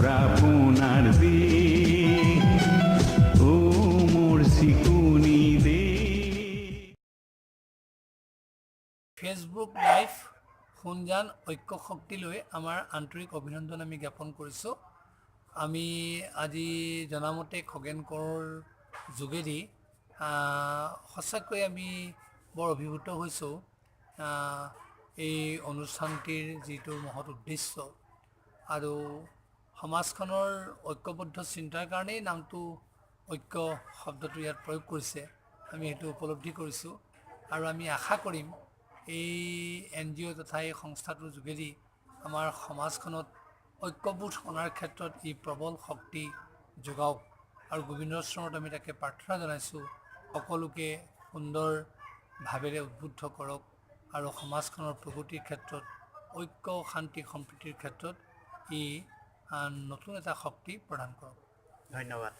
মোৰ আপোনাৰ দেশ ও মোৰ চিকুনি দেশ। ফেচবুক লাইভ শুনজান ঐক্য শক্তিলৈ আমাৰ আন্তৰিক অভিনন্দন আমি জ্ঞাপন কৰিছোঁ। আমি আজি জনামতে খগেন কোঁৱৰৰ যোগেদি সঁচাকৈ আমি বৰ অভিভূত হৈছোঁ। এই অনুষ্ঠানটিৰ যিটো মহৎ উদ্দেশ্য আৰু সমাজখনৰ ঐক্যবদ্ধ চিন্তাৰ কাৰণেই নামটো ঐক্য শব্দটো ইয়াত প্ৰয়োগ কৰিছে, আমি সেইটো উপলব্ধি কৰিছোঁ। আৰু আমি আশা কৰিম এই NGO তথা এই সংস্থাটোৰ যোগেদি আমাৰ সমাজখনত ঐক্যবোধ অনাৰ ক্ষেত্ৰত ই প্ৰবল শক্তি যোগাওক। আৰু গোবিন্দৰ চৰণত আমি তাকে প্ৰাৰ্থনা জনাইছোঁ, সকলোকে সুন্দৰ ভাৱেৰে উদ্বুদ্ধ কৰক আৰু সমাজখনৰ প্ৰগতিৰ ক্ষেত্ৰত ঐক্য শান্তি সম্প্ৰীতিৰ ক্ষেত্ৰত ই নতুন এটা শক্তি প্ৰদান কৰক। ধন্যবাদ।